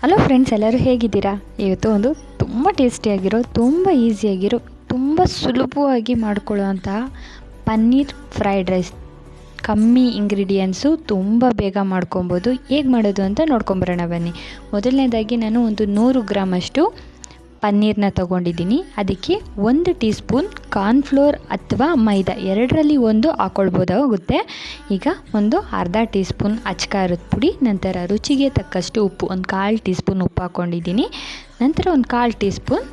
Hello friends, ಎಲ್ಲರೂ ಹೇಗಿದ್ದೀರಾ? ಇವತ್ತು ಒಂದು ತುಂಬ ಟೇಸ್ಟಿಯಾಗಿರೋ, ತುಂಬ ಈಸಿಯಾಗಿರೋ, ತುಂಬ ಸುಲಭವಾಗಿ ಮಾಡ್ಕೊಳ್ಳೋವಂತಹ ಪನ್ನೀರ್ ಫ್ರೈಡ್ ರೈಸ್. ಕಮ್ಮಿ ಇಂಗ್ರೀಡಿಯೆಂಟ್ಸು ತುಂಬ ಬೇಗ ಮಾಡ್ಕೊಬೋದು. ಹೇಗೆ ಮಾಡೋದು ಅಂತ ನೋಡ್ಕೊಂಬರೋಣ ಬನ್ನಿ. ಮೊದಲನೇದಾಗಿ ನಾನು ಒಂದು 100 ಗ್ರಾಮಷ್ಟು ಪನ್ನೀರನ್ನ ತೊಗೊಂಡಿದ್ದೀನಿ. ಅದಕ್ಕೆ 1 ಟೀ ಸ್ಪೂನ್ ಕಾರ್ನ್ಫ್ಲೋರ್ ಅಥವಾ ಮೈದಾ ಎರಡರಲ್ಲಿ ಒಂದು ಹಾಕ್ಕೊಳ್ಬೋದಾಗುತ್ತೆ. ಈಗ ಒಂದು ಅರ್ಧ ಟೀ ಸ್ಪೂನ್ ಅಚ್ಕಾರದ ಪುಡಿ, ನಂತರ ರುಚಿಗೆ ತಕ್ಕಷ್ಟು ಉಪ್ಪು, ಒಂದು 1/4 ಟೀ ಸ್ಪೂನ್ ಉಪ್ಪು ಹಾಕ್ಕೊಂಡಿದ್ದೀನಿ. ನಂತರ ಒಂದು 1/4 ಟೀ ಸ್ಪೂನ್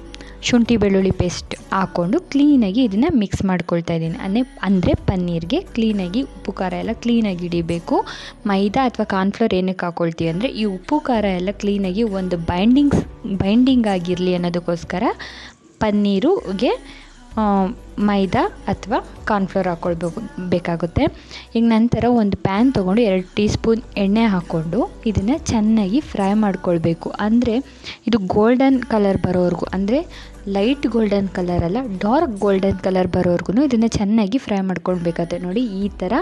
ಶುಂಠಿ ಬೆಳ್ಳುಳ್ಳಿ ಪೇಸ್ಟ್ ಹಾಕ್ಕೊಂಡು ಕ್ಲೀನಾಗಿ ಇದನ್ನು ಮಿಕ್ಸ್ ಮಾಡ್ಕೊಳ್ತಾ ಇದ್ದೀನಿ. ಅಂದರೆ ಪನ್ನೀರ್ಗೆ ಕ್ಲೀನಾಗಿ ಉಪ್ಪು ಖಾರ ಎಲ್ಲ ಕ್ಲೀನಾಗಿ ಹಿಡಿಬೇಕು. ಮೈದಾ ಅಥವಾ ಕಾರ್ನ್ಫ್ಲೋರ್ ಏನಕ್ಕೆ ಹಾಕ್ಕೊಳ್ತೀವಿ ಅಂದರೆ ಈ ಉಪ್ಪು ಖಾರ ಎಲ್ಲ ಕ್ಲೀನಾಗಿ ಒಂದು ಬೈಂಡಿಂಗ್ ಆಗಿರಲಿ ಅನ್ನೋದಕ್ಕೋಸ್ಕರ ಪನ್ನೀರಿಗೆ ಮೈದಾ ಅಥವಾ ಕಾರ್ನ್ಫ್ಲೋರ್ ಬೇಕಾಗುತ್ತೆ. ಈಗ ನಂತರ ಒಂದು ಪ್ಯಾನ್ ತೊಗೊಂಡು 2 ಟೀ ಸ್ಪೂನ್ ಎಣ್ಣೆ ಹಾಕ್ಕೊಂಡು ಇದನ್ನು ಚೆನ್ನಾಗಿ ಫ್ರೈ ಮಾಡ್ಕೊಳ್ಬೇಕು. ಅಂದರೆ ಇದು ಗೋಲ್ಡನ್ ಕಲರ್ ಬರೋವರೆಗೂ, ಅಂದರೆ ಲೈಟ್ ಗೋಲ್ಡನ್ ಕಲರ್ ಅಲ್ಲ, ಡಾರ್ಕ್ ಗೋಲ್ಡನ್ ಕಲರ್ ಬರೋವರೆಗೂ ಇದನ್ನು ಚೆನ್ನಾಗಿ ಫ್ರೈ ಮಾಡ್ಕೊಳ್ಬೇಕಾಗುತ್ತೆ. ನೋಡಿ, ಈ ಥರ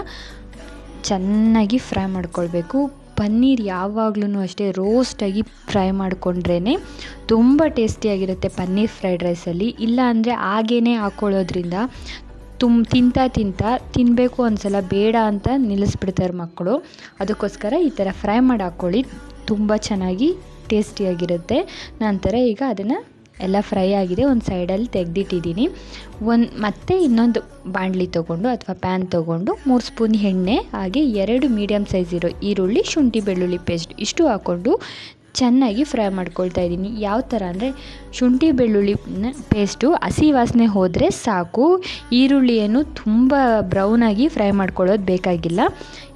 ಚೆನ್ನಾಗಿ ಫ್ರೈ ಮಾಡ್ಕೊಳ್ಬೇಕು. ಪನ್ನೀರ್ ಯಾವಾಗ್ಲೂ ಅಷ್ಟೇ ರೋಸ್ಟಾಗಿ ಫ್ರೈ ಮಾಡಿಕೊಂಡ್ರೇ ತುಂಬ ಟೇಸ್ಟಿಯಾಗಿರುತ್ತೆ ಪನ್ನೀರ್ ಫ್ರೈಡ್ ರೈಸಲ್ಲಿ. ಇಲ್ಲ ಅಂದರೆ ಹಾಗೇ ಹಾಕ್ಕೊಳ್ಳೋದ್ರಿಂದ ತಿನ್ನಬೇಕು ಅನ್ಸಲ್ಲ, ಬೇಡ ಅಂತ ನಿಲ್ಲಿಸ್ಬಿಡ್ತಾರೆ ಮಕ್ಕಳು. ಅದಕ್ಕೋಸ್ಕರ ಈ ಥರ ಫ್ರೈ ಮಾಡಿ ಹಾಕ್ಕೊಳ್ಳಿ, ತುಂಬ ಚೆನ್ನಾಗಿ ಟೇಸ್ಟಿಯಾಗಿರುತ್ತೆ. ನಂತರ ಈಗ ಅದನ್ನು ಎಲ್ಲ ಫ್ರೈ ಆಗಿದೆ, ಒಂದು ಸೈಡಲ್ಲಿ ತೆಗೆದಿಟ್ಟಿದ್ದೀನಿ. ಮತ್ತೆ ಇನ್ನೊಂದು ಬಾಣಲಿ ತೊಗೊಂಡು ಅಥವಾ ಪ್ಯಾನ್ ತೊಗೊಂಡು 3 ಸ್ಪೂನ್ ಎಣ್ಣೆ, ಹಾಗೆ 2 ಮೀಡಿಯಮ್ ಸೈಜ್ ಇರೋ ಈರುಳ್ಳಿ, ಶುಂಠಿ ಬೆಳ್ಳುಳ್ಳಿ ಪೇಸ್ಟ್ ಇಷ್ಟು ಹಾಕ್ಕೊಂಡು ಚೆನ್ನಾಗಿ ಫ್ರೈ ಮಾಡ್ಕೊಳ್ತಾ ಇದ್ದೀನಿ. ಯಾವ ಥರ ಅಂದರೆ ಶುಂಠಿ ಬೆಳ್ಳುಳ್ಳಿ ಪೇಸ್ಟು ಹಸಿ ವಾಸನೆ ಹೋದರೆ ಸಾಕು. ಈರುಳ್ಳಿಯನ್ನು ತುಂಬ ಬ್ರೌನಾಗಿ ಫ್ರೈ ಮಾಡ್ಕೊಳ್ಳೋದು ಬೇಕಾಗಿಲ್ಲ.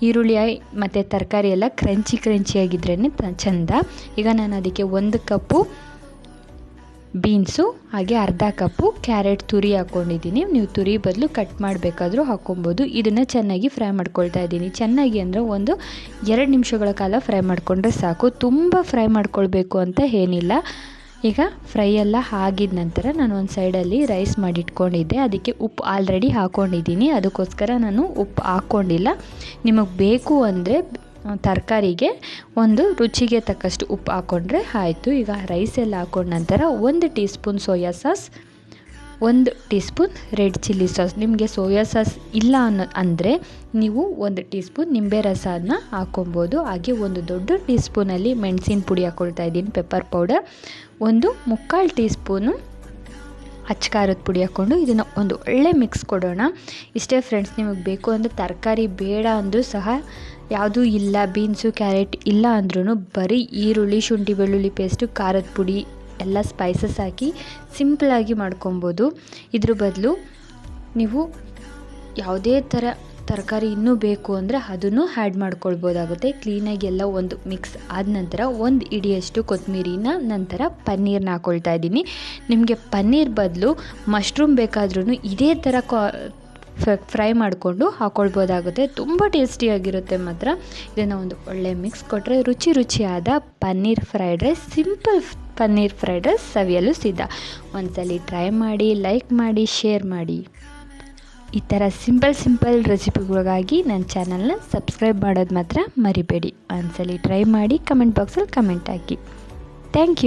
ಈರುಳ್ಳಿ ಮತ್ತು ತರಕಾರಿ ಎಲ್ಲ ಕ್ರಂಚಿಯಾಗಿದ್ರೇ ಚೆಂದ. ಈಗ ನಾನು ಅದಕ್ಕೆ 1 ಕಪ್ಪು ಬೀನ್ಸು, ಹಾಗೆ ಅರ್ಧ ಕಪ್ಪು ಕ್ಯಾರೆಟ್ ತುರಿ ಹಾಕ್ಕೊಂಡಿದ್ದೀನಿ. ನೀವು ತುರಿ ಬದಲು ಕಟ್ ಮಾಡಬೇಕಾದ್ರೂ ಹಾಕ್ಕೊಬೋದು. ಇದನ್ನು ಚೆನ್ನಾಗಿ ಫ್ರೈ ಮಾಡ್ಕೊಳ್ತಾ ಇದ್ದೀನಿ. ಚೆನ್ನಾಗಿ ಅಂದರೆ ಒಂದು 2 ನಿಮಿಷಗಳ ಕಾಲ ಫ್ರೈ ಮಾಡಿಕೊಂಡ್ರೆ ಸಾಕು, ತುಂಬ ಫ್ರೈ ಮಾಡ್ಕೊಳ್ಬೇಕು ಅಂತ ಏನಿಲ್ಲ. ಈಗ ಫ್ರೈ ಎಲ್ಲ ಆಗಿದ ನಂತರ ನಾನು ಒಂದು ಸೈಡಲ್ಲಿ ರೈಸ್ ಮಾಡಿಟ್ಕೊಂಡಿದ್ದೆ, ಅದಕ್ಕೆ ಉಪ್ಪು ಆಲ್ರೆಡಿ ಹಾಕ್ಕೊಂಡಿದ್ದೀನಿ. ಅದಕ್ಕೋಸ್ಕರ ನಾನು ಉಪ್ಪು ಹಾಕ್ಕೊಂಡಿಲ್ಲ. ನಿಮಗೆ ಬೇಕು ಅಂದರೆ ತರಕಾರಿಗೆ ಒಂದು ರುಚಿಗೆ ತಕ್ಕಷ್ಟು ಉಪ್ಪು ಹಾಕ್ಕೊಂಡ್ರೆ ಆಯಿತು. ಈಗ ರೈಸ್ ಎಲ್ಲ ಹಾಕ್ಕೊಂಡ ನಂತರ 1 tea spoon soya sauce, 1 tea spoon red chilli sauce. ನಿಮಗೆ ಸೋಯಾ ಸಾಸ್ ಇಲ್ಲ ಅಂದರೆ ನೀವು 1 ಟೀ ಸ್ಪೂನ್ ನಿಂಬೆ ರಸನ ಹಾಕ್ಕೊಬೋದು. ಹಾಗೆ 1 ದೊಡ್ಡ ಟೀ ಸ್ಪೂನಲ್ಲಿ ಮೆಣಸಿನ ಪುಡಿ ಹಾಕ್ಕೊಳ್ತಾ ಇದ್ದೀನಿ, ಪೆಪ್ಪರ್ ಪೌಡರ್. 1/4 ಟೀ ಸ್ಪೂನು ಅಚ್ಕಾರದ ಪುಡಿ ಹಾಕ್ಕೊಂಡು ಇದನ್ನು ಒಂದು ಒಳ್ಳೆ ಮಿಕ್ಸ್ ಕೊಡೋಣ. ಇಷ್ಟೇ ಫ್ರೆಂಡ್ಸ್. ನಿಮಗೆ ಬೇಕು ಅಂದರೆ ತರಕಾರಿ ಬೇಡ ಅಂದರೂ ಸಹ, ಯಾವುದೂ ಇಲ್ಲ, ಬೀನ್ಸು ಕ್ಯಾರೆಟ್ ಇಲ್ಲ ಅಂದ್ರೂ ಬರೀ ಈರುಳ್ಳಿ, ಶುಂಠಿ ಬೆಳ್ಳುಳ್ಳಿ ಪೇಸ್ಟು, ಖಾರದ ಪುಡಿ ಎಲ್ಲ ಸ್ಪೈಸಸ್ ಹಾಕಿ ಸಿಂಪಲಾಗಿ ಮಾಡ್ಕೊಬೋದು. ಇದ್ರ ಬದಲು ನೀವು ಯಾವುದೇ ಥರ ತರಕಾರಿ ಇನ್ನೂ ಬೇಕು ಅಂದರೆ ಅದನ್ನು ಆ್ಯಡ್ ಮಾಡ್ಕೊಳ್ಬೋದಾಗುತ್ತೆ. ಕ್ಲೀನಾಗಿ ಎಲ್ಲ ಒಂದು ಮಿಕ್ಸ್ ಆದ ನಂತರ 1 ಹಿಡಿಯಷ್ಟು ಕೊತ್ತಂಬರಿನ, ನಂತರ ಪನ್ನೀರನ್ನ ಹಾಕ್ಕೊಳ್ತಾ ಇದ್ದೀನಿ. ನಿಮಗೆ ಪನ್ನೀರ್ ಬದಲು ಮಶ್ರೂಮ್ ಬೇಕಾದ್ರೂ ಇದೇ ಥರ ಫ್ರೈ ಮಾಡಿಕೊಂಡು ಹಾಕ್ಕೊಳ್ಬೋದಾಗುತ್ತೆ. ತುಂಬ ಟೇಸ್ಟಿಯಾಗಿರುತ್ತೆ ಮಾತ್ರ. ಇದನ್ನು ಒಂದು ಒಳ್ಳೆ ಮಿಕ್ಸ್ ಕೊಟ್ಟರೆ ರುಚಿಯಾದ paneer fried rice, simple paneer fried rice ಸವಿಯಲು ಸಿದ್ಧ. ಒಂದ್ಸಲಿ ಟ್ರೈ ಮಾಡಿ, ಲೈಕ್ ಮಾಡಿ, ಶೇರ್ ಮಾಡಿ. ಈ ಥರ ಸಿಂಪಲ್ ರೆಸಿಪಿಗಳಿಗಾಗಿ ನನ್ನ ಚಾನಲ್ನ ಸಬ್ಸ್ಕ್ರೈಬ್ ಮಾಡೋದು ಮಾತ್ರ ಮರಿಬೇಡಿ. ಒಂದ್ಸಲಿ ಟ್ರೈ ಮಾಡಿ, ಕಮೆಂಟ್ ಬಾಕ್ಸಲ್ಲಿ ಕಮೆಂಟ್ ಹಾಕಿ. Thank you.